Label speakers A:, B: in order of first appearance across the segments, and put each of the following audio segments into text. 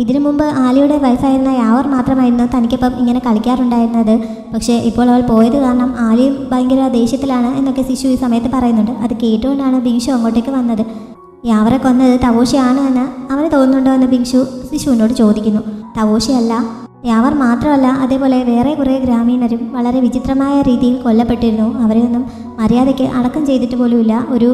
A: ഇതിനു മുമ്പ് ആലിയുടെ വൈഫായിരുന്ന യാവർ മാത്രമായിരുന്നു തനിക്കൊപ്പം ഇങ്ങനെ കളിക്കാറുണ്ടായിരുന്നത്. പക്ഷേ ഇപ്പോൾ അവൾ പോയത് കാരണം ആലിയും ഭയങ്കര ദേഷ്യത്തിലാണ് എന്നൊക്കെ സിഷു ഈ സമയത്ത് പറയുന്നുണ്ട്. അത് കേട്ടുകൊണ്ടാണ് ബിങ്ഷു അങ്ങോട്ടേക്ക് വന്നത്. യാവറെ കൊന്നത് തവോഷിയാണ് എന്ന് അവന് തോന്നുന്നുണ്ടോ എന്ന് ബിങ്ഷു സിഷുവിനോട് ചോദിക്കുന്നു. തവോഷിയല്ല, യാവർ മാത്രമല്ല, അതേപോലെ വേറെ കുറേ ഗ്രാമീണരും വളരെ വിചിത്രമായ രീതിയിൽ കൊല്ലപ്പെട്ടിരുന്നു. അവരെയൊന്നും മര്യാദയ്ക്ക് അടക്കം ചെയ്തിട്ട് പോലുമില്ല. ഒരു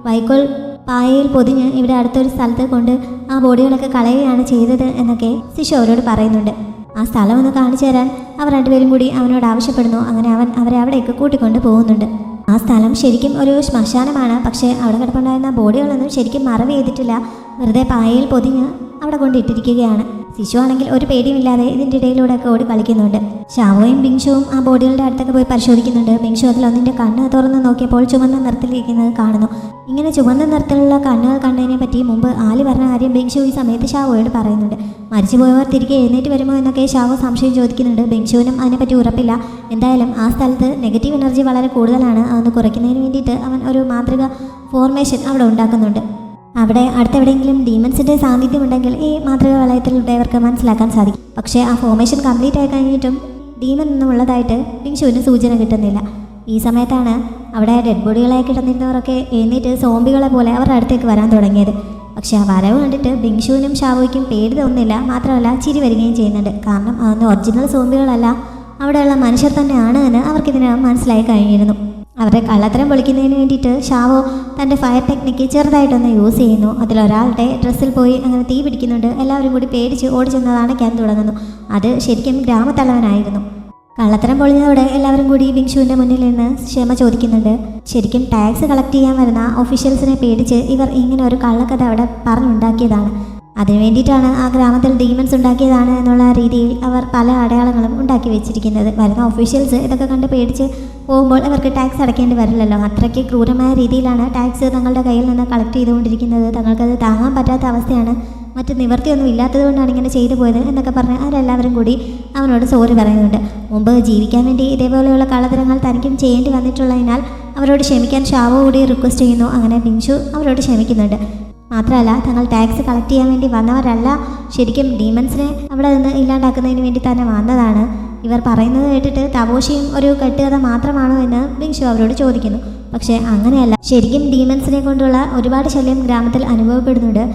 A: വൈക്കോൽ പായയിൽ പൊതിഞ്ഞ് ഇവിടെ അടുത്തൊരു സ്ഥലത്ത് കൊണ്ട് ആ ബോഡികളൊക്കെ കളയുകയാണ് ചെയ്തത് എന്നൊക്കെ സിഷു അവരോട് പറയുന്നുണ്ട്. ആ സ്ഥലം ഒന്ന് കാണിച്ചു തരാൻ അവർ രണ്ടുപേരും കൂടി അവനോട് ആവശ്യപ്പെടുന്നു. അങ്ങനെ അവൻ അവരെ അവിടേക്ക് കൂട്ടിക്കൊണ്ട് പോകുന്നുണ്ട്. ആ സ്ഥലം ശരിക്കും ഒരു ശ്മശാനമാണ്. പക്ഷേ അവിടെ കിടപ്പുണ്ടായിരുന്ന ബോഡികളൊന്നും ശരിക്കും മറവ് ചെയ്തിട്ടില്ല. വെറുതെ പായയിൽ പൊതിഞ്ഞ് അവിടെ കൊണ്ടിട്ടിരിക്കുകയാണ്. സിഷു ആണെങ്കിൽ ഒരു പേടിയുമില്ലാതെ ഇതിൻ്റെ ഇടയിലൂടെയൊക്കെ ഓടി കളിക്കുന്നുണ്ട്. ഷാവോയും ബിങ്ഷുവും ആ ബോഡികളുടെ അടുത്തൊക്കെ പോയി പരിശോധിക്കുന്നുണ്ട്. ബിങ്ഷു അതിലൊന്നിൻ്റെ കണ്ണ് തുറന്ന് നോക്കിയപ്പോൾ ചുവന്ന നിറത്തിലിരിക്കുന്നത് കാണുന്നു. ഇങ്ങനെ ചുവന്ന നിറത്തിലുള്ള കണ്ണുകൾ കണ്ടതിനെ പറ്റി മുമ്പ് ആലി പറഞ്ഞ കാര്യം ബിങ്ഷു ഈ സമയത്ത് ഷാവോയോട് പറയുന്നുണ്ട്. മരിച്ചുപോയവർ തിരികെ എഴുന്നേറ്റ് വരുമോ എന്നൊക്കെ ഷാവോ സംശയം ചോദിക്കുന്നുണ്ട്. ബിങ്ഷുവിനും അതിനെപ്പറ്റി ഉറപ്പില്ല. എന്തായാലും ആ സ്ഥലത്ത് നെഗറ്റീവ് എനർജി വളരെ കൂടുതലാണ്. അതൊന്ന് കുറയ്ക്കുന്നതിന് വേണ്ടിയിട്ട് അവൻ ഒരു മാതൃക ഫോർമേഷൻ അവിടെ ഉണ്ടാക്കുന്നുണ്ട്. അവിടെ അടുത്തെവിടെയെങ്കിലും ഡീമൻസിൻ്റെ സാന്നിധ്യം ഉണ്ടെങ്കിൽ ഈ മാതൃക വലയത്തിലൂടെ അവർക്ക് മനസ്സിലാക്കാൻ സാധിക്കും. പക്ഷേ ആ ഫോർമേഷൻ കംപ്ലീറ്റ് ആയി കഴിഞ്ഞിട്ടും ഡീമൻ ഒന്നും ഉള്ളതായിട്ട് ബിങ്ഷുവിന് സൂചന കിട്ടുന്നില്ല. ഈ സമയത്താണ് അവിടെ ഡെഡ് ബോഡികളായി കിടന്നിരുന്നവരൊക്കെ എഴുന്നേറ്റ് സോംബികളെ പോലെ അവരുടെ അടുത്തേക്ക് വരാൻ തുടങ്ങിയത്. പക്ഷേ ആ വരവ് കണ്ടിട്ട് ബിങ്ഷുവിനും ഷാവോയ്ക്കും പേടി തോന്നുന്നില്ല. മാത്രമല്ല ചിരി വരികയും ചെയ്യുന്നുണ്ട്. കാരണം അതൊന്നും ഒറിജിനൽ സോംബികളല്ല, അവിടെയുള്ള മനുഷ്യർ തന്നെയാണ് എന്ന് അവർക്കിതിനകം മനസ്സിലായി കഴിഞ്ഞിരുന്നു. അവരുടെ കള്ളത്തരം പൊളിക്കുന്നതിന് വേണ്ടിയിട്ട് ഷാവോ തൻ്റെ ഫയർ ടെക്നിക്ക് ചെറുതായിട്ടൊന്ന് യൂസ് ചെയ്യുന്നു. അതിലൊരാളുടെ ഡ്രസ്സിൽ പോയി അങ്ങനെ തീ പിടിക്കുന്നുണ്ട്. എല്ലാവരും കൂടി പേടിച്ച് ഓടിച്ചെന്ന് അണയ്ക്കാൻ തുടങ്ങുന്നു. അത് ശരിക്കും ഗ്രാമത്തലവനായിരുന്നു. കള്ളത്തരം പൊളിഞ്ഞതോടെ എല്ലാവരും കൂടി ബിങ്ഷുവിൻ്റെ മുന്നിൽ നിന്ന് ക്ഷമ ചോദിക്കുന്നുണ്ട്. ശരിക്കും ടാക്സ് കളക്ട് ചെയ്യാൻ വരുന്ന ഓഫീഷ്യൽസിനെ പേടിച്ച് ഇവർ ഇങ്ങനെ ഒരു കള്ളക്കഥ അവിടെ പറഞ്ഞുണ്ടാക്കിയതാണ്. അതിനു വേണ്ടിയിട്ടാണ് ആ ഗ്രാമത്തിൽ ഡീമൻസ് ഉണ്ടാക്കിയതാണ് എന്നുള്ള രീതിയിൽ അവർ പല അടയാളങ്ങളും ഉണ്ടാക്കി വെച്ചിരിക്കുന്നത്. വരുന്ന ഒഫീഷ്യൽസ് ഇതൊക്കെ കണ്ട് പേടിച്ച് പോകുമ്പോൾ അവർക്ക് ടാക്സ് അടയ്ക്കേണ്ടി വരില്ലല്ലോ. അത്രയ്ക്ക് ക്രൂരമായ രീതിയിലാണ് ടാക്സ് തങ്ങളുടെ കയ്യിൽ നിന്ന് കളക്ട് ചെയ്തുകൊണ്ടിരിക്കുന്നത്. തങ്ങൾക്കത് താങ്ങാൻ പറ്റാത്ത അവസ്ഥയാണ്. മറ്റ് നിവൃത്തിയൊന്നും ഇല്ലാത്തത് കൊണ്ടാണ് ഇങ്ങനെ ചെയ്തു പോയത് എന്നൊക്കെ പറഞ്ഞ് അവരെല്ലാവരും കൂടി അവനോട് സോറി പറയുന്നുണ്ട്. മുമ്പ് ജീവിക്കാൻ വേണ്ടി ഇതേപോലെയുള്ള കള്ളത്തരങ്ങൾ തനിക്കും ചെയ്യേണ്ടി വന്നിട്ടുള്ളതിനാൽ അവരോട് ക്ഷമിക്കാൻ ഷാവോ കൂടി റിക്വസ്റ്റ് ചെയ്യുന്നു. അങ്ങനെ ബിങ്ഷു അവരോട് ക്ഷമിക്കുന്നുണ്ട്. മാത്രമല്ല തങ്ങൾ ടാക്സ് കളക്ട് ചെയ്യാൻ വേണ്ടി വന്നവരല്ല, ശരിക്കും ഡീമൻസിനെ അവിടെ നിന്ന് ഇല്ലാണ്ടാക്കുന്നതിന് വേണ്ടി തന്നെ വന്നതാണ്. ഇവർ പറയുന്നത് കേട്ടിട്ട് തവോഷിയും ഒരു കെട്ടുകഥ മാത്രമാണോ എന്ന് ബിങ്ഷു അവരോട് ചോദിക്കുന്നു. പക്ഷേ അങ്ങനെയല്ല, ശരിക്കും ഡീമൻസിനെ കൊണ്ടുള്ള ഒരുപാട് ശല്യം ഗ്രാമത്തിൽ അനുഭവപ്പെടുന്നുണ്ട്.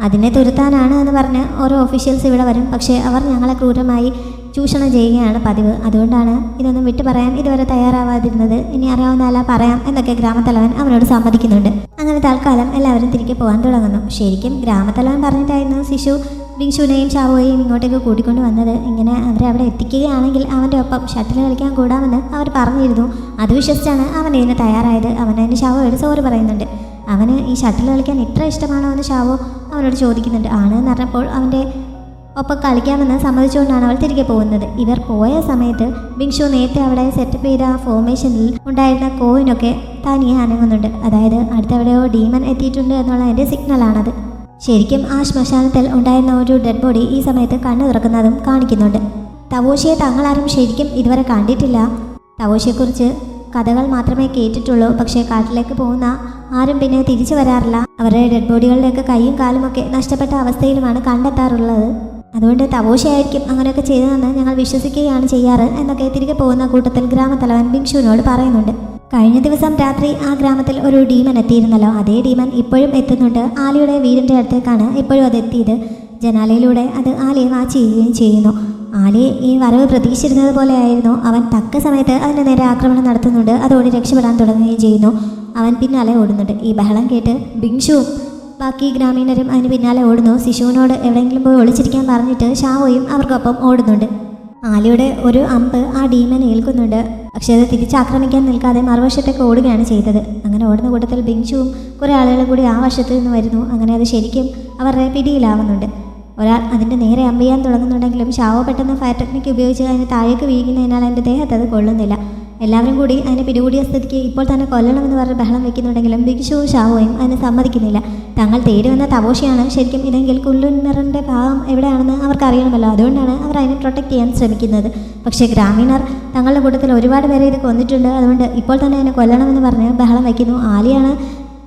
A: അതിനെ തുരത്താനാണ് എന്ന് പറഞ്ഞ് ഓരോ ഒഫീഷ്യൽസ് ഇവിടെ വരും. പക്ഷേ അവർ ഞങ്ങളെ ക്രൂരമായി ചൂഷണം ചെയ്യുകയാണ് പതിവ്. അതുകൊണ്ടാണ് ഇതൊന്നും വിട്ടു പറയാൻ ഇതുവരെ തയ്യാറാവാതിരുന്നത്. ഇനി അറിയാവുന്നതല്ല പറയാം എന്നൊക്കെ ഗ്രാമത്തലവൻ അവനോട് സമ്മതിക്കുന്നുണ്ട്. അങ്ങനെ തൽക്കാലം എല്ലാവരും തിരികെ പോകാൻ തുടങ്ങുന്നു. ശരിക്കും ഗ്രാമത്തലവൻ പറഞ്ഞിട്ടായിരുന്നു സിഷു ബിങ്ഷുവിനെയും ഷാവോയെയും ഇങ്ങോട്ടേക്ക് കൂട്ടിക്കൊണ്ട് വന്നത്. ഇങ്ങനെ അവരെ അവിടെ എത്തിക്കുകയാണെങ്കിൽ അവൻ്റെ ഒപ്പം ഷട്ടിൽ കളിക്കാൻ കൂടാമെന്ന് അവർ പറഞ്ഞിരുന്നു. അത് വിശ്വസിച്ചാണ് അവൻ ഇതിന് തയ്യാറായത്. അവൻ അതിന് ഷാവോയോട് സോറി പറയുന്നുണ്ട്. അവന് ഈ ഷട്ടിൽ കളിക്കാൻ ഇത്ര ഇഷ്ടമാണോ എന്ന് ഷാവോ അവനോട് ചോദിക്കുന്നുണ്ട്. ആണ് എന്ന് പറഞ്ഞപ്പോൾ അവൻ്റെ ഒപ്പം കളിക്കാമെന്ന് സമ്മതിച്ചുകൊണ്ടാണ് അവൾ തിരികെ പോകുന്നത്. ഇവർ പോയ സമയത്ത് ബിങ്ഷു നേരത്തെ അവിടെ സെറ്റപ്പ് ചെയ്ത ആ ഫോർമേഷനിൽ ഉണ്ടായിരുന്ന കോയിനൊക്കെ തനിയെ അനങ്ങുന്നുണ്ട്. അതായത് അടുത്തെവിടെയോ ഡീമൻ എത്തിയിട്ടുണ്ട് എന്നുള്ളതിൻ്റെ സിഗ്നലാണത്. ശരിക്കും ആ ശ്മശാനത്തിൽ ഉണ്ടായിരുന്ന ഒരു ഡെഡ് ബോഡി ഈ സമയത്ത് കണ്ണു തുറക്കുന്നതും കാണിക്കുന്നുണ്ട്. തവോഷിയെ തങ്ങളാരും ശരിക്കും ഇതുവരെ കണ്ടിട്ടില്ല. തവോഷിയെക്കുറിച്ച് കഥകൾ മാത്രമേ കേട്ടിട്ടുള്ളൂ. പക്ഷേ കാട്ടിലേക്ക് പോകുന്ന ആരും പിന്നെ തിരിച്ചു വരാറില്ല. അവരുടെ ഡെഡ് ബോഡികളുടെയൊക്കെ കൈയും കാലുമൊക്കെ നഷ്ടപ്പെട്ട അവസ്ഥയിലുമാണ് കണ്ടെത്താറുള്ളത്. അതുകൊണ്ട് തവോഷിയായിരിക്കും അങ്ങനെയൊക്കെ ചെയ്തതെന്ന് ഞങ്ങൾ വിശ്വസിക്കുകയാണ് ചെയ്യാറ് എന്നൊക്കെ തിരികെ പോകുന്ന കൂട്ടത്തിൽ ഗ്രാമത്തലവൻ ബിങ്ഷുവിനോട് പറയുന്നുണ്ട്. കഴിഞ്ഞ ദിവസം രാത്രി ആ ഗ്രാമത്തിൽ ഒരു ഡീമൻ എത്തിയിരുന്നല്ലോ, അതേ ഡീമൻ ഇപ്പോഴും എത്തുന്നുണ്ട്. ആലിയുടെ വീടിൻ്റെ അടുത്തേക്കാണ് ഇപ്പോഴും അത് എത്തിയത്. ജനാലയിലൂടെ അത് ആലിയെ വാച്ച് ചെയ്യുകയും ചെയ്യുന്നു. ആലി ഈ വരവ് പ്രതീക്ഷിച്ചിരുന്നത് പോലെയായിരുന്നു. അവൻ തക്ക സമയത്ത് അതിൻ്റെ നേരെ ആക്രമണം നടത്തുന്നുണ്ട്. അതോടെ രക്ഷപ്പെടാൻ തുടങ്ങുകയും ചെയ്യുന്നു. അവൻ പിന്നാലെ ഓടുന്നുണ്ട്. ഈ ബഹളം കേട്ട് ബിങ്ഷുവും ബാക്കി ഗ്രാമീണരും അതിന് പിന്നാലെ ഓടുന്നു. സിഷുവിനോട് എവിടെയെങ്കിലും പോയി ഒളിച്ചിരിക്കാൻ പറഞ്ഞിട്ട് ഷാവോയും അവർക്കൊപ്പം ഓടുന്നുണ്ട്. ആലിയുടെ ഒരു അമ്പ് ആ ഡീമനെ ഏൽക്കുന്നുണ്ട്. പക്ഷേ അത് തിരിച്ചാക്രമിക്കാൻ നിൽക്കാതെ മറുവശത്തേക്ക് ഓടുകയാണ് ചെയ്തത്. അങ്ങനെ ഓടുന്ന കൂട്ടത്തിൽ ബിങ്ഷുവും കുറേ ആളുകൾ കൂടി ആ വശത്ത് നിന്ന് വരുന്നു. അങ്ങനെ അത് ശരിക്കും അവരുടെ പിടിയിലാവുന്നുണ്ട്. ഒരാൾ അതിൻ്റെ നേരെ അമ്പ് ചെയ്യാൻ തുടങ്ങുന്നുണ്ടെങ്കിലും ഷാവോ പെട്ടെന്ന് ഫയർ ടെക്നിക്ക് ഉപയോഗിച്ച് അതിന് താഴേക്ക് വീഴുന്നതിനാൽ അതിൻ്റെ ദേഹത്ത് അത് കൊള്ളുന്നില്ല. എല്ലാവരും കൂടി അതിനെ പിടികൂടിയ സ്ഥിതിക്ക് ഇപ്പോൾ തന്നെ കൊല്ലണമെന്ന് പറഞ്ഞ് ബഹളം വെക്കുന്നുണ്ടെങ്കിലും ബിങ്ഷുവും ഷാവോയും അതിന് സമ്മതിക്കുന്നില്ല. തങ്ങൾ തേടി വന്ന തവോഷിയാണ് ശരിക്കും ഇതെങ്കിൽ കുല്ലുന്നറിൻ്റെ ഭാഗം എവിടെയാണെന്ന് അവർക്ക് അറിയണമല്ലോ. അതുകൊണ്ടാണ് അവർ അതിനെ പ്രൊട്ടക്റ്റ് ചെയ്യാൻ ശ്രമിക്കുന്നത്. പക്ഷേ ഗ്രാമീണർ തങ്ങളുടെ കൂട്ടത്തിൽ ഒരുപാട് പേരെ ഇത് കൊന്നിട്ടുണ്ട്. അതുകൊണ്ട് ഇപ്പോൾ തന്നെ അതിനെ കൊല്ലണമെന്ന് പറഞ്ഞ് ബഹളം വയ്ക്കുന്നു. ആലിയാണ്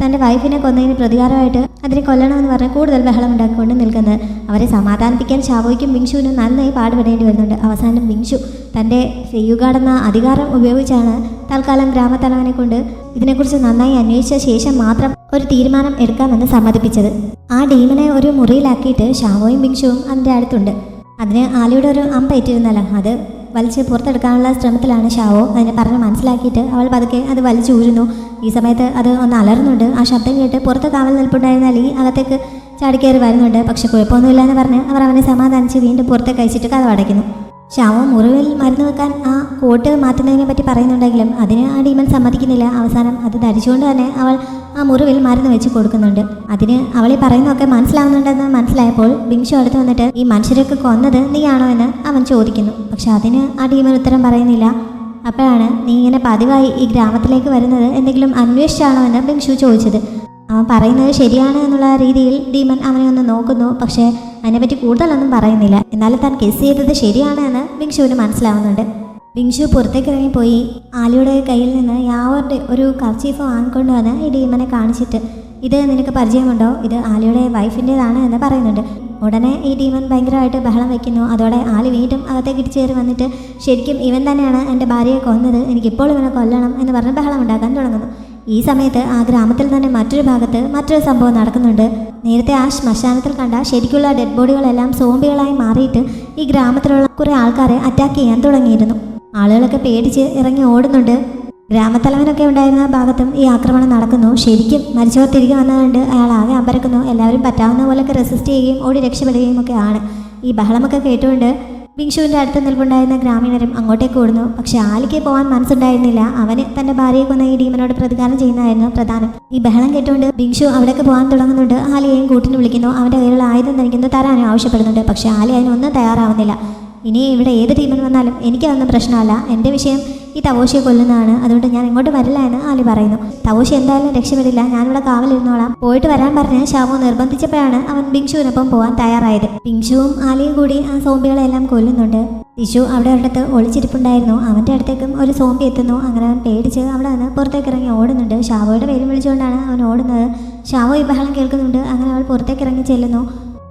A: തൻ്റെ വൈഫിനെ കൊന്നതിന് പ്രതികാരമായിട്ട് അതിനെ കൊല്ലണമെന്ന് പറഞ്ഞ് കൂടുതൽ ബഹളം ഉണ്ടാക്കിക്കൊണ്ട് നിൽക്കുന്നത്. അവരെ സമാധാനിപ്പിക്കാൻ ഷാവോയ്ക്കും ബിങ്ഷുവിനും നന്നായി പാടുപെടേണ്ടി വരുന്നുണ്ട്. അവസാനം ബിങ്ഷു തൻ്റെ ഫെയ്യുഗാർഡ് എന്ന അധികാരം ഉപയോഗിച്ചാണ് തൽക്കാലം ഗ്രാമത്തലവനെ കൊണ്ട് ഇതിനെക്കുറിച്ച് നന്നായി അന്വേഷിച്ച ശേഷം മാത്രം ഒരു തീരുമാനം എടുക്കാമെന്ന് സമ്മതിപ്പിച്ചത്. ആ ഡീമനെ ഒരു മുറിയിലാക്കിയിട്ട് ഷാവോയും ബിങ്ഷുവും അതിൻ്റെ അടുത്തുണ്ട്. അതിന് ആലിയുടെ ഒരു അമ്പേറ്റിരുന്നല്ലോ, അത് വലിച്ച് പുറത്തെടുക്കാനുള്ള ശ്രമത്തിലാണ് ഷാവോ. അതിനെ പറഞ്ഞ് മനസ്സിലാക്കിയിട്ട് അവൾ പതുക്കെ അത് വലിച്ചൂരുന്നു. ഈ സമയത്ത് അത് ഒന്ന് അലറുന്നുണ്ട്. ആ ശബ്ദം കേട്ട് പുറത്ത് കാവൽ നിൽപ്പുണ്ടായിരുന്ന അലി അകത്തേക്ക് ചാടിക്കയറി വരുന്നുണ്ട്. പക്ഷെ കുഴപ്പമൊന്നുമില്ല എന്ന് പറഞ്ഞ് അവർ അവനെ സമാധാനിച്ച് വീണ്ടും പുറത്തേക്ക് അയച്ചിട്ട് കഥ അടയ്ക്കുന്നു. ഷാവോ മുറിവിൽ മരുന്ന് വെക്കാൻ ആ കോട്ട് മാറ്റുന്നതിനെ പറ്റി പറയുന്നുണ്ടെങ്കിലും അതിന് ആ ഡീമൻ സമ്മതിക്കുന്നില്ല. അവസാനം അത് ധരിച്ചുകൊണ്ട് തന്നെ അവൾ ആ മുറിവിൽ മരുന്ന് വെച്ച് കൊടുക്കുന്നുണ്ട്. അതിന് അവളെ പറയുന്നതൊക്കെ മനസ്സിലാവുന്നുണ്ടെന്ന് മനസ്സിലായപ്പോൾ ബിങ്ഷു അടുത്ത് വന്നിട്ട് ഈ മനുഷ്യരൊക്കെ കൊന്നത് നീയാണോ എന്ന് അവൻ ചോദിക്കുന്നു. പക്ഷെ അതിന് ആ ഡീമൻ ഉത്തരം പറയുന്നില്ല. അപ്പോഴാണ് നീ ഇങ്ങനെ പതിവായി ഈ ഗ്രാമത്തിലേക്ക് വരുന്നത് എന്തെങ്കിലും അന്വേഷിച്ചാണോ എന്ന് ബിങ്ഷു ചോദിച്ചത്. അവൻ പറയുന്നത് ശരിയാണ് എന്നുള്ള രീതിയിൽ ഡീമൻ അവനെ ഒന്ന് നോക്കുന്നു. പക്ഷേ അതിനെപ്പറ്റി കൂടുതലൊന്നും പറയുന്നില്ല. എന്നാലും താൻ കെസ് ചെയ്തത് ശരിയാണ് എന്ന് ബിങ്ഷുവിന് മനസ്സിലാവുന്നുണ്ട്. ബിങ്ഷു പുറത്തേക്ക് ഇറങ്ങിപ്പോയി ആലിയുടെ കയ്യിൽ നിന്ന് യാവറുടെ ഒരു കർച്ചീഫ് വാങ്ങിക്കൊണ്ട് വന്ന് ഈ ഡീമനെ കാണിച്ചിട്ട് ഇത് നിനക്ക് പരിചയമുണ്ടോ, ഇത് ആലിയുടെ വൈഫിൻ്റെതാണ് എന്ന് പറയുന്നുണ്ട്. ഉടനെ ഈ ഡീമൻ ഭയങ്കരമായിട്ട് ബഹളം വയ്ക്കുന്നു. അതോടെ ആലി വീണ്ടും അകത്തേക്ക് ഇടിച്ചേറി വന്നിട്ട് ശരിക്കും ഇവൻ തന്നെയാണ് എൻ്റെ ഭാര്യയെ കൊന്നത്, എനിക്കിപ്പോൾ ഇവനെ കൊല്ലണം എന്ന് പറഞ്ഞ് ബഹളം ഉണ്ടാക്കാൻ തുടങ്ങുന്നു. ഈ സമയത്ത് ആ ഗ്രാമത്തിൽ തന്നെ മറ്റൊരു ഭാഗത്ത് മറ്റൊരു സംഭവം നടക്കുന്നുണ്ട്. നേരത്തെ ആ ശ്മശാനത്തിൽ കണ്ട ശരിക്കുള്ള ഡെഡ് ബോഡികളെല്ലാം സോംബികളായി മാറിയിട്ട് ഈ ഗ്രാമത്തിലുള്ള കുറേ ആൾക്കാരെ അറ്റാക്ക് ചെയ്യാൻ തുടങ്ങിയിരുന്നു. ആളുകളൊക്കെ പേടിച്ച് ഇറങ്ങി ഓടുന്നുണ്ട്. ഗ്രാമത്തലവനൊക്കെ ഉണ്ടായിരുന്ന ഭാഗത്തും ഈ ആക്രമണം നടക്കുന്നു. ശരിക്കും മരിച്ചവർ തിരികെ വന്നതുകൊണ്ട് അയാൾ ആകെ അമ്പരക്കുന്നു. എല്ലാവരും പറ്റാവുന്ന പോലെയൊക്കെ റെസിസ്റ്റ് ചെയ്യുകയും ഓടി രക്ഷപ്പെടുകയും ഒക്കെ ആണ്. ഈ ബഹളമൊക്കെ കേട്ടുകൊണ്ട് ബിങ്ഷുവിൻ്റെ അടുത്ത് നിൽപ്പുണ്ടായിരുന്ന ഗ്രാമീണരും അങ്ങോട്ടേക്ക് ഓടുന്നു. പക്ഷെ ആലിക്ക് പോകാൻ മനസ്സുണ്ടായിരുന്നില്ല. അവന് തൻ്റെ ഭാര്യയെ കൊന്ന ഈ ഡീമനോട് പ്രതികാരം ചെയ്യുന്നതായിരുന്നു പ്രധാനം. ഈ ബഹളം കേട്ടുകൊണ്ട് ബിങ്ഷു അവിടേക്ക് പോകാൻ തുടങ്ങുന്നുണ്ട്. ആലിയെയും കൂട്ടിന് വിളിക്കുന്നു. അവൻ്റെ കയ്യിലുള്ള ആയുധം തനിക്കൊന്ന് തരാനും ആവശ്യപ്പെടുന്നുണ്ട്. പക്ഷെ ആലി അതിനൊന്നും തയ്യാറാവുന്നില്ല. ഇനി ഇവിടെ ഏത് ടീമിന് വന്നാലും എനിക്കതൊന്നും പ്രശ്നമല്ല, എൻ്റെ വിഷയം ഈ തവോഷിയെ കൊല്ലുന്നതാണ്, അതുകൊണ്ട് ഞാൻ ഇങ്ങോട്ട് വരില്ല എന്ന് ആലി പറയുന്നു. തവോഷി എന്തായാലും രക്ഷപ്പെടില്ല, ഞാനിവിടെ കാവലിരുന്നോളാം, പോയിട്ട് വരാൻ പറഞ്ഞ് ഷാവോ നിർബന്ധിച്ചപ്പോഴാണ് അവൻ ബിങ്ഷുവിനൊപ്പം പോകാൻ തയ്യാറായത്. ബിങ്ഷുവും ആലിയും കൂടി ആ സോംബികളെല്ലാം കൊല്ലുന്നുണ്ട്. ടിഷു അവിടെ ഒരിടത്ത് ഒളിച്ചിരിപ്പുണ്ടായിരുന്നു. അവൻ്റെ അടുത്തേക്കും ഒരു സോംബി എത്തുന്നു. അങ്ങനെ അവൻ പേടിച്ച് അവിടെ നിന്ന് പുറത്തേക്ക് ഇറങ്ങി ഓടുന്നുണ്ട്. ഷാവോയുടെ പേരും വിളിച്ചുകൊണ്ടാണ് അവൻ ഓടുന്നത്. ഷാവോ ഈ ബഹളം കേൾക്കുന്നുണ്ട്. അങ്ങനെ അവൾ പുറത്തേക്ക് ഇറങ്ങി ചെല്ലുന്നു.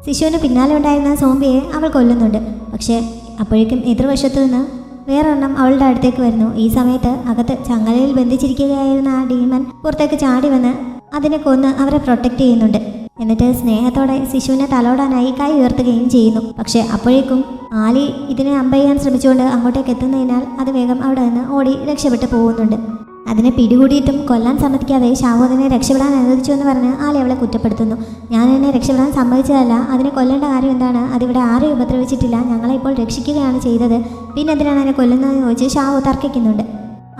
A: ശിശുവിന് പിന്നാലെ ഉണ്ടായിരുന്ന സോംബിയെ അവൾ കൊല്ലുന്നുണ്ട്. പക്ഷേ അപ്പോഴേക്കും എതിർവശത്തു നിന്ന് വേറൊരെണ്ണം അവളുടെ അടുത്തേക്ക് വരുന്നു. ഈ സമയത്ത് അകത്ത് ചങ്ങലയിൽ ബന്ധിച്ചിരിക്കുകയായിരുന്ന ആ ഡീമൻ പുറത്തേക്ക് ചാടി വന്ന് അതിനെ കൊന്ന് അവരെ പ്രൊട്ടക്റ്റ് ചെയ്യുന്നുണ്ട്. എന്നിട്ട് സ്നേഹത്തോടെ ശിശുവിനെ തലോടാനായി കൈ ഉയർത്തുകയും ചെയ്യുന്നു. പക്ഷേ അപ്പോഴേക്കും ആലി ഇതിനെ അമ്പെയ്യാൻ ശ്രമിച്ചുകൊണ്ട് അങ്ങോട്ടേക്ക് എത്തുന്നതിനാൽ അത് വേഗം അവിടെ നിന്ന് ഓടി രക്ഷപ്പെട്ടു പോകുന്നുണ്ട്. അതിനെ പിടികൂടിയിട്ടും കൊല്ലാൻ സമ്മതിക്കാതെ ഷാവോ അതിനെ രക്ഷപ്പെടാൻ അനുവദിച്ചു എന്ന് പറഞ്ഞ് ആലി അവളെ കുറ്റപ്പെടുത്തുന്നു. ഞാൻ അതിനെ രക്ഷപ്പെടാൻ സമ്മതിച്ചതല്ല, അതിനെ കൊല്ലേണ്ട കാര്യം എന്താണ്, അതിവിടെ ആരെയും ഉപദ്രവിച്ചിട്ടില്ല, ഞങ്ങളെ ഇപ്പോൾ രക്ഷിക്കുകയാണ് ചെയ്തത്, പിന്നെ എന്തിനാണ് അതിനെ കൊല്ലുന്നതെന്ന് ചോദിച്ച് ഷാവോ തർക്കിക്കുന്നുണ്ട്.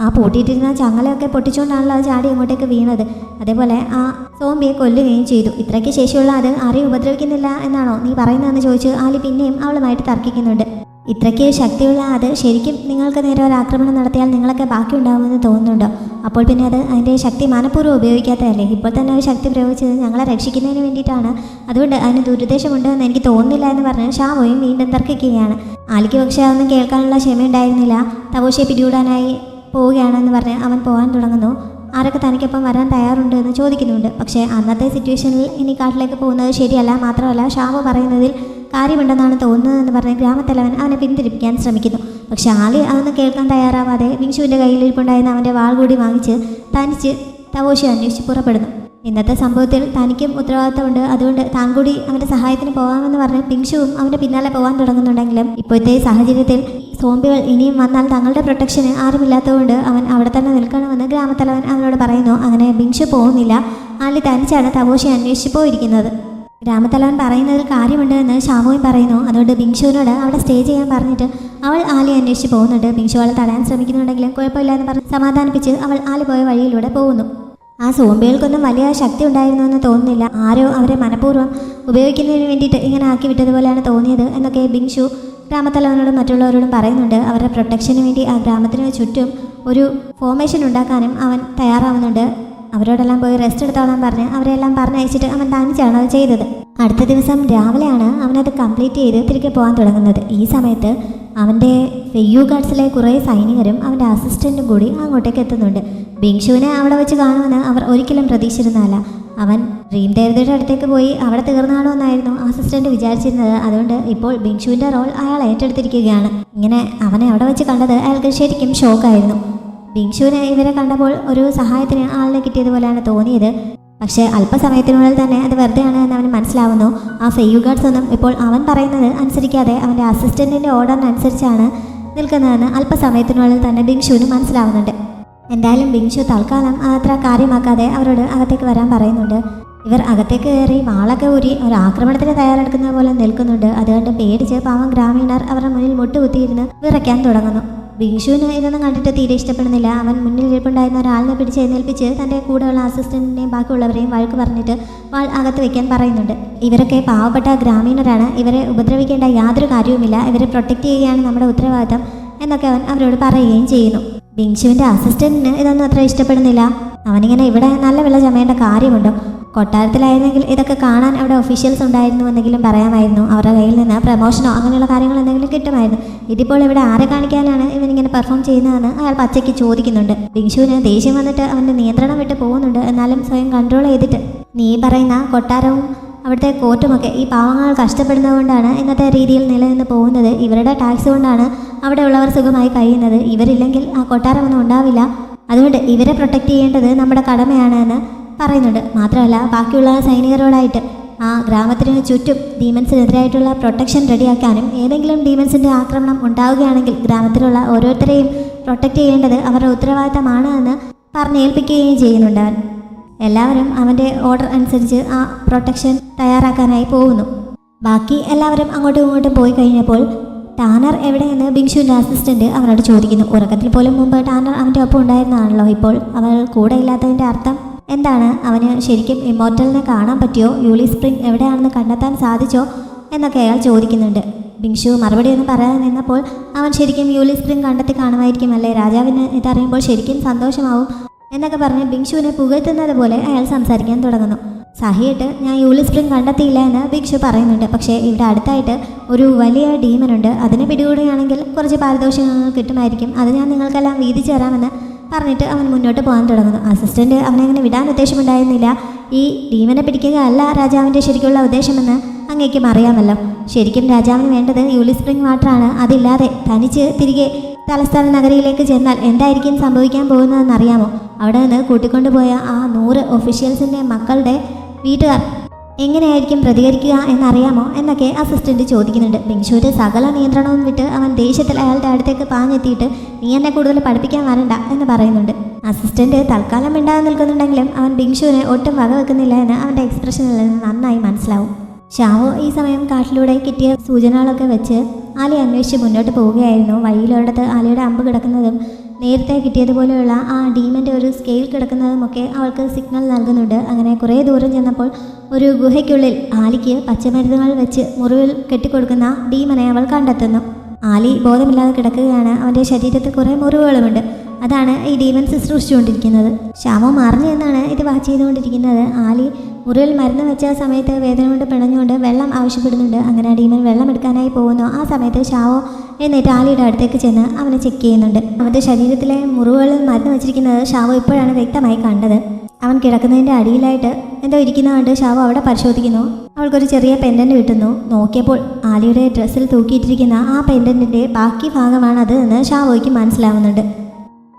A: ആ പൂട്ടിയിട്ടിരുന്ന ചങ്ങലയൊക്കെ പൊട്ടിച്ചുകൊണ്ടാണല്ലോ അത് ചാടി അങ്ങോട്ടേക്ക് വീണത്. അതേപോലെ ആ സോംബിയെ കൊല്ലുകയും ചെയ്തു. ഇത്രയ്ക്ക് ശേഷിയുള്ള അത് ആരെയും ഉപദ്രവിക്കുന്നില്ല എന്നാണോ നീ പറയുന്നതെന്ന് ചോദിച്ച് ആലി പിന്നെയും അവളുമായിട്ട് തർക്കിക്കുന്നുണ്ട്. ഇത്രയ്ക്ക് ശക്തിയുള്ള അത് ശരിക്കും നിങ്ങൾക്ക് നേരെ ഒരു ആക്രമണം നടത്തിയാൽ നിങ്ങളൊക്കെ ബാക്കി ഉണ്ടാകുമെന്ന് തോന്നുന്നുണ്ടോ? അപ്പോൾ പിന്നെ അത് അതിൻ്റെ ശക്തി മനഃപൂർവ്വം ഉപയോഗിക്കാത്തതല്ലേ? ഇപ്പോൾ തന്നെ ഒരു ശക്തി പ്രയോഗിച്ചത് ഞങ്ങളെ രക്ഷിക്കുന്നതിന് വേണ്ടിയിട്ടാണ്, അതുകൊണ്ട് അതിന് ദുരുദ്ദേശമുണ്ട് എന്ന് എനിക്ക് തോന്നുന്നില്ല എന്ന് പറഞ്ഞ് ഷാവോയും വീണ്ടും തർക്കിക്കുകയാണ്. ആലിക്ക് പക്ഷേ അതൊന്നും കേൾക്കാനുള്ള ക്ഷമയുണ്ടായിരുന്നില്ല. തവോഷിയെ പിടികൂടാനായി പോവുകയാണെന്ന് പറഞ്ഞ് അവൻ പോകാൻ തുടങ്ങുന്നു. ആരൊക്കെ തനിക്കൊപ്പം വരാൻ തയ്യാറുണ്ട് എന്ന് ചോദിക്കുന്നുണ്ട്. പക്ഷേ അന്നത്തെ സിറ്റുവേഷനിൽ ഇനി കാട്ടിലേക്ക് പോകുന്നത് ശരിയല്ല, മാത്രമല്ല ഷാവോ പറയുന്നതിൽ കാര്യമുണ്ടെന്നാണ് തോന്നുന്നതെന്ന് പറഞ്ഞ് ഗ്രാമത്തലവൻ അവനെ പിന്തിരിപ്പിക്കാൻ ശ്രമിക്കുന്നു. പക്ഷെ ആലി അതൊന്നും കേൾക്കാൻ തയ്യാറാവാതെ ബിങ്ഷുവിൻ്റെ കയ്യിലിരിപ്പുണ്ടായിരുന്ന അവൻ്റെ വാൾ കൂടി വാങ്ങിച്ച് തനിച്ച് തവോഷി അന്വേഷിച്ച് പുറപ്പെടുന്നു. ഇന്നത്തെ സംഭവത്തിൽ തനിക്കും ഉത്തരവാദിത്തമുണ്ട്, അതുകൊണ്ട് താൻ കൂടി അവൻ്റെ സഹായത്തിന് പോകാമെന്ന് പറഞ്ഞ് ബിങ്ഷുവും അവൻ്റെ പിന്നാലെ പോകാൻ തുടങ്ങുന്നുണ്ടെങ്കിലും ഇപ്പോഴത്തെ സാഹചര്യത്തിൽ സോംബികൾ ഇനിയും വന്നാൽ തങ്ങളുടെ പ്രൊട്ടക്ഷന് ആരുമില്ലാത്തതുകൊണ്ട് അവൻ അവിടെ തന്നെ നിൽക്കണമെന്ന് ഗ്രാമത്തലവൻ അവനോട് പറയുന്നു. അങ്ങനെ ബിങ്ഷു പോകുന്നില്ല. ആലി തനിച്ചാണ് തവോഷി അന്വേഷിച്ച് പോയിരിക്കുന്നത്. ഗ്രാമത്തലവൻ പറയുന്നതിൽ കാര്യമുണ്ട് എന്ന് ഷാവോയും പറയുന്നു. അതുകൊണ്ട് ബിങ്ഷുവിനോട് അവിടെ സ്റ്റേ ചെയ്യാൻ പറഞ്ഞിട്ട് അവൾ ആലി അന്വേഷിച്ച് പോകുന്നുണ്ട്. ബിങ്ഷു അവളെ തടയാൻ ശ്രമിക്കുന്നുണ്ടെങ്കിലും കുഴപ്പമില്ല എന്ന് പറഞ്ഞ് സമാധാനിപ്പിച്ച് അവൾ ആലി പോയ വഴിയിലൂടെ പോകുന്നു. ആ സോംബികൾക്കൊന്നും വലിയ ശക്തി ഉണ്ടായിരുന്നു എന്ന് തോന്നുന്നില്ല. ആരോ അവരെ മനഃപൂർവ്വം ഉപയോഗിക്കുന്നതിന് വേണ്ടിയിട്ട് ഇങ്ങനെ ആക്കി വിട്ടതുപോലെയാണ് തോന്നിയത് എന്നൊക്കെ ബിങ്ഷു ഗ്രാമത്തലവനോടും മറ്റുള്ളവരോടും പറയുന്നുണ്ട്. അവരുടെ പ്രൊട്ടക്ഷന് വേണ്ടി ആ ഗ്രാമത്തിന് ചുറ്റും ഒരു ഫോർമേഷൻ ഉണ്ടാക്കാനും അവൻ തയ്യാറാവുന്നുണ്ട്. അവരോടെല്ലാം പോയി റെസ്റ്റ് എടുത്തോളാൻ പറഞ്ഞ് അവരെല്ലാം പറഞ്ഞയച്ചിട്ട് അവൻ തനിച്ചാണ് അത് ചെയ്തത്. അടുത്ത ദിവസം രാവിലെയാണ് അവനത് കംപ്ലീറ്റ് ചെയ്ത് തിരികെ പോകാൻ തുടങ്ങുന്നത്. ഈ സമയത്ത് അവൻ്റെ ഫെയ്യു ഗാർഡ്സിലെ കുറേ സൈനികരും അവൻ്റെ അസിസ്റ്റൻറ്റും കൂടി അങ്ങോട്ടേക്ക് എത്തുന്നുണ്ട്. ബിങ്ഷുവിനെ അവിടെ വെച്ച് കാണുമെന്ന് അവർ ഒരിക്കലും പ്രതീക്ഷിച്ചിരുന്നതല്ല. അവൻ ഡ്രീം ദേവതയുടെ അടുത്തേക്ക് പോയി അവിടെ തീർന്നാണോ എന്നായിരുന്നു അസിസ്റ്റൻ്റ് വിചാരിച്ചിരുന്നത്. അതുകൊണ്ട് ഇപ്പോൾ ബിങ്ഷുവിൻ്റെ റോൾ അയാൾ ഏറ്റെടുത്തിരിക്കുകയാണ്. ഇങ്ങനെ അവനെ അവിടെ വെച്ച് കണ്ടത് അയാൾക്ക് ശരിക്കും ഷോക്കായിരുന്നു. ബിങ്ഷുവിനെ ഇവരെ കണ്ടപ്പോൾ ഒരു സഹായത്തിന് ആളിനെ കിട്ടിയതുപോലെയാണ് തോന്നിയത്. പക്ഷേ അല്പസമയത്തിനുള്ളിൽ തന്നെ അത് വെറുതെയാണ് എന്ന് അവന് മനസ്സിലാവുന്നു. ആ ഫെയ്യു ഗാർഡ്സ് ഒന്നും ഇപ്പോൾ അവൻ പറയുന്നത് അനുസരിക്കാതെ അവൻ്റെ അസിസ്റ്റൻറ്റിൻ്റെ ഓർഡറിനനുസരിച്ചാണ് നിൽക്കുന്നതെന്ന് അല്പസമയത്തിനുള്ളിൽ തന്നെ ബിങ്ഷുവിന് മനസ്സിലാവുന്നുണ്ട്. എന്തായാലും ബിങ്ഷു തൽക്കാലം അത്ര കാര്യമാക്കാതെ അവരോട് അകത്തേക്ക് വരാൻ പറയുന്നുണ്ട്. ഇവർ അകത്തേക്ക് കയറി വാളൊക്കെ ഊരി ഒരു ആക്രമണത്തിന് തയ്യാറെടുക്കുന്ന പോലെ നിൽക്കുന്നുണ്ട്. അതുകൊണ്ട് പേടിച്ച് പാവം ഗ്രാമീണർ അവരുടെ മുന്നിൽ മുട്ടുകുത്തിയിരുന്ന് വിറയ്ക്കാൻ തുടങ്ങുന്നു. ബിങ്ഷുവിന് ഇതൊന്നും കണ്ടിട്ട് തീരെ ഇഷ്ടപ്പെടുന്നില്ല. അവൻ മുന്നിൽ ഇരിപ്പുണ്ടായിരുന്ന ഒരാളിനെ പിടിച്ച് എഴുന്നേൽപ്പിച്ച് തൻ്റെ കൂടെയുള്ള അസിസ്റ്റൻറ്റിനെയും ബാക്കിയുള്ളവരെയും വഴക്ക് പറഞ്ഞിട്ട് വാൾ അകത്ത് വയ്ക്കാൻ പറയുന്നുണ്ട്. ഇവരൊക്കെ പാവപ്പെട്ട ഗ്രാമീണരാണ്, ഇവരെ ഉപദ്രവിക്കേണ്ട യാതൊരു കാര്യവുമില്ല, ഇവരെ പ്രൊട്ടക്റ്റ് ചെയ്യുകയാണ് നമ്മുടെ ഉത്തരവാദിത്തം എന്നൊക്കെ അവൻ അവരോട് പറയുകയും ചെയ്യുന്നു. ബിങ്ഷുവിൻ്റെ അസിസ്റ്റൻറ്റിന് ഇതൊന്നും അത്ര ഇഷ്ടപ്പെടുന്നില്ല. അവനിങ്ങനെ ഇവിടെ നല്ല വില ചമയേണ്ട കാര്യമുണ്ടോ? കൊട്ടാരത്തിലായിരുന്നെങ്കിൽ ഇതൊക്കെ കാണാൻ അവിടെ ഒഫീഷ്യൽസ് ഉണ്ടായിരുന്നു എന്നെങ്കിലും പറയാമായിരുന്നു. അവരുടെ കയ്യിൽ നിന്ന് പ്രമോഷനോ അങ്ങനെയുള്ള കാര്യങ്ങൾ എന്തെങ്കിലും കിട്ടുമായിരുന്നു. ഇതിപ്പോൾ ഇവിടെ ആരെ കാണിക്കാനാണ് ഇവനിങ്ങനെ പെർഫോം ചെയ്യുന്നതെന്ന് അയാൾ പച്ചയ്ക്ക് ചോദിക്കുന്നുണ്ട്. ബിങ്ഷുവിന് ദേഷ്യം വന്നിട്ട് അവൻ്റെ നിയന്ത്രണം വിട്ട് പോകുന്നുണ്ട്. എന്നാലും സ്വയം കൺട്രോൾ ചെയ്തിട്ട്, നീ പറയുന്ന കൊട്ടാരവും അവിടുത്തെ കോർട്ടുമൊക്കെ ഈ പാവങ്ങൾ കഷ്ടപ്പെടുന്നതുകൊണ്ടാണ് ഇന്നത്തെ രീതിയിൽ നിലനിന്ന് പോകുന്നത്. ഇവരുടെ ടാക്സ് കൊണ്ടാണ് അവിടെയുള്ളവർ സുഖമായി കഴിയുന്നത്. ഇവരില്ലെങ്കിൽ ആ കൊട്ടാരമൊന്നും ഉണ്ടാവില്ല. അതുകൊണ്ട് ഇവരെ പ്രൊട്ടക്റ്റ് ചെയ്യേണ്ടത് നമ്മുടെ കടമയാണ് എന്ന് പറയുന്നുണ്ട്. മാത്രമല്ല ബാക്കിയുള്ള സൈനികരോടായിട്ട് ആ ഗ്രാമത്തിന് ചുറ്റും ഡീമൻസിനെതിരായിട്ടുള്ള പ്രൊട്ടക്ഷൻ റെഡിയാക്കാനും ഏതെങ്കിലും ഡീമൻസിൻ്റെ ആക്രമണം ഉണ്ടാവുകയാണെങ്കിൽ ഗ്രാമത്തിലുള്ള ഓരോരുത്തരെയും പ്രൊട്ടക്റ്റ് ചെയ്യേണ്ടത് അവരുടെ ഉത്തരവാദിത്തമാണ് എന്ന് പറഞ്ഞേൽപ്പിക്കുകയും ചെയ്യുന്നുണ്ട് അവൻ. എല്ലാവരും അവൻ്റെ ഓർഡർ അനുസരിച്ച് ആ പ്രൊട്ടക്ഷൻ തയ്യാറാക്കാനായി പോകുന്നു. ബാക്കി എല്ലാവരും അങ്ങോട്ടും ഇങ്ങോട്ടും പോയി കഴിഞ്ഞപ്പോൾ ടാനർ എവിടെയെന്ന് ബിങ്ഷുവിൻ്റെ അസിസ്റ്റൻറ്റ് അവനോട് ചോദിക്കുന്നു. ഉറക്കത്തിൽ പോലും മുമ്പ് ടാനർ അവൻ്റെ ഒപ്പം ഉണ്ടായിരുന്നതാണല്ലോ. ഇപ്പോൾ അവൾ കൂടെ ഇല്ലാത്തതിൻ്റെ അർത്ഥം എന്താണ്? അവന് ശരിക്കും ഇമ്മോർട്ടലിനെ കാണാൻ പറ്റിയോ? യൂലി സ്പ്രിംഗ് എവിടെയാണെന്ന് കണ്ടെത്താൻ സാധിച്ചോ എന്നൊക്കെ അയാൾ ചോദിക്കുന്നുണ്ട്. ബിങ്ഷു മറുപടിയൊന്നും പറയാതെ നിന്നപ്പോൾ അവൻ ശരിക്കും യൂലി സ്പ്രിംഗ് കണ്ടെത്തി കാണുമായിരിക്കും അല്ലേ, രാജാവിന് ഇതറിയുമ്പോൾ ശരിക്കും സന്തോഷമാവും എന്നൊക്കെ പറഞ്ഞ് ബിങ്ഷുവിനെ പുകഴ്ത്തുന്നത് പോലെ അയാൾ സംസാരിക്കാൻ തുടങ്ങുന്നു. സഹിയിട്ട് ഞാൻ യൂലി സ്പ്രിംഗ് കണ്ടെത്തിയില്ല എന്ന് ബിങ്ഷു പറയുന്നുണ്ട്. പക്ഷേ ഇവിടെ അടുത്തായിട്ട് ഒരു വലിയ ഡീമനുണ്ട്, അതിനെ പിടികൂടുകയാണെങ്കിൽ കുറച്ച് പാരിതോഷികങ്ങൾ കിട്ടുമായിരിക്കും, അത് ഞാൻ നിങ്ങൾക്കെല്ലാം വീതിച്ചു തരാമെന്ന് പറഞ്ഞിട്ട് അവൻ മുന്നോട്ട് പോകാൻ തുടങ്ങുന്നു. അസിസ്റ്റൻറ്റ് അവനെ അങ്ങനെ വിടാൻ ഉദ്ദേശമുണ്ടായിരുന്നില്ല. ഈ ഡീമനെ പിടിക്കുക അല്ല രാജാവിൻ്റെ ശരിക്കുള്ള ഉദ്ദേശമെന്ന് അങ്ങേക്കും അറിയാമല്ലോ. ശരിക്കും രാജാവിന് വേണ്ടത് യൂലി സ്പ്രിംഗ് വാട്ടറാണ്. അതില്ലാതെ തനിച്ച് തിരികെ തലസ്ഥാന നഗരിയിലേക്ക് ചെന്നാൽ എന്തായിരിക്കും സംഭവിക്കാൻ പോകുന്നതെന്നറിയാമോ? അവിടെ നിന്ന് കൂട്ടിക്കൊണ്ടുപോയ ആ 100 ഒഫീഷ്യൽസിൻ്റെ മക്കളുടെ വീട്ടുകാർ എങ്ങനെയായിരിക്കും പ്രതികരിക്കുക എന്നറിയാമോ എന്നൊക്കെ അസിസ്റ്റൻറ്റ് ചോദിക്കുന്നുണ്ട്. ബിങ്ഷുവിൻ്റെ സകല നിയന്ത്രണവും വിട്ട് അവൻ ദേഷ്യത്തിൽ അയാളുടെ അടുത്തേക്ക് പാഞ്ഞെത്തിയിട്ട് നീ എന്നെ കൂടുതൽ പഠിപ്പിക്കാൻ വരണ്ട എന്ന് പറയുന്നുണ്ട്. അസിസ്റ്റൻറ്റ് തൽക്കാലം മിണ്ടാതെ നിൽക്കുന്നുണ്ടെങ്കിലും അവൻ ബിങ്ഷുവിനെ ഒട്ടും വകവെക്കുന്നില്ല എന്ന് അവൻ്റെ എക്സ്പ്രഷനിൽ നിന്ന് നന്നായി മനസ്സിലാവും. ഷാവോ ഈ സമയം കാട്ടിലൂടെ കിട്ടിയ സൂചനകളൊക്കെ വെച്ച് ആലി അന്വേഷിച്ച് മുന്നോട്ട് പോവുകയായിരുന്നു. വഴിയിലൊരിടത്ത് ആലിയുടെ അമ്പ് കിടക്കുന്നതും നേരത്തെ കിട്ടിയതുപോലെയുള്ള ആ ഡീമൻ്റെ ഒരു സ്കെയിൽ കിടക്കുന്നതുമൊക്കെ അവൾക്ക് സിഗ്നൽ നൽകുന്നുണ്ട്. അങ്ങനെ കുറേ ദൂരം ചെന്നപ്പോൾ ഒരു ഗുഹയ്ക്കുള്ളിൽ ആലിക്ക് പച്ചമരുന്നുകൾ വെച്ച് മുറിവിൽ കെട്ടിക്കൊടുക്കുന്ന ഡീമനെ അവൾ കണ്ടെത്തുന്നു. ആലി ബോധമില്ലാതെ കിടക്കുകയാണ്. അവൻ്റെ ശരീരത്തിൽ കുറേ മുറിവുകളുമുണ്ട്. അതാണ് ഈ ഡീമൻ ശുശ്രൂഷിച്ചുകൊണ്ടിരിക്കുന്നത്. ശ്യാമോ മറിഞ്ഞു എന്നാണ് ഇത് വാച്ച് ചെയ്തുകൊണ്ടിരിക്കുന്നത്. ആലി മുറിവിൽ മരുന്ന് വെച്ച സമയത്ത് വേദന കൊണ്ട് പിണഞ്ഞുകൊണ്ട് വെള്ളം ആവശ്യപ്പെടുന്നുണ്ട്. അങ്ങനെ ഡീമൻ വെള്ളം എടുക്കാനായി പോകുന്നു. ആ സമയത്ത് ഷാവോ എന്നിട്ട് ആലിയുടെ അടുത്തേക്ക് ചെന്ന് അവനെ ചെക്ക് ചെയ്യുന്നുണ്ട്. അവൻ്റെ ശരീരത്തിലെ മുറിവുകളിൽ മരുന്ന് വെച്ചിരിക്കുന്നത് ഷാവോ ഇപ്പോഴാണ് വ്യക്തമായി കണ്ടത്. അവൻ കിടക്കുന്നതിൻ്റെ അടിയിലായിട്ട് എന്തോ ഇരിക്കുന്നത് കണ്ട് ഷാവോ അവിടെ പരിശോധിക്കുന്നു. അവൾക്കൊരു ചെറിയ പെൻഡൻറ്റ് കിട്ടുന്നു. നോക്കിയപ്പോൾ ആലിയുടെ ഡ്രസ്സിൽ തൂക്കിയിട്ടിരിക്കുന്ന ആ പെൻഡൻറ്റിൻ്റെ ബാക്കി ഭാഗമാണത് എന്ന് ഷാവോയ്ക്ക് മനസ്സിലാവുന്നുണ്ട്.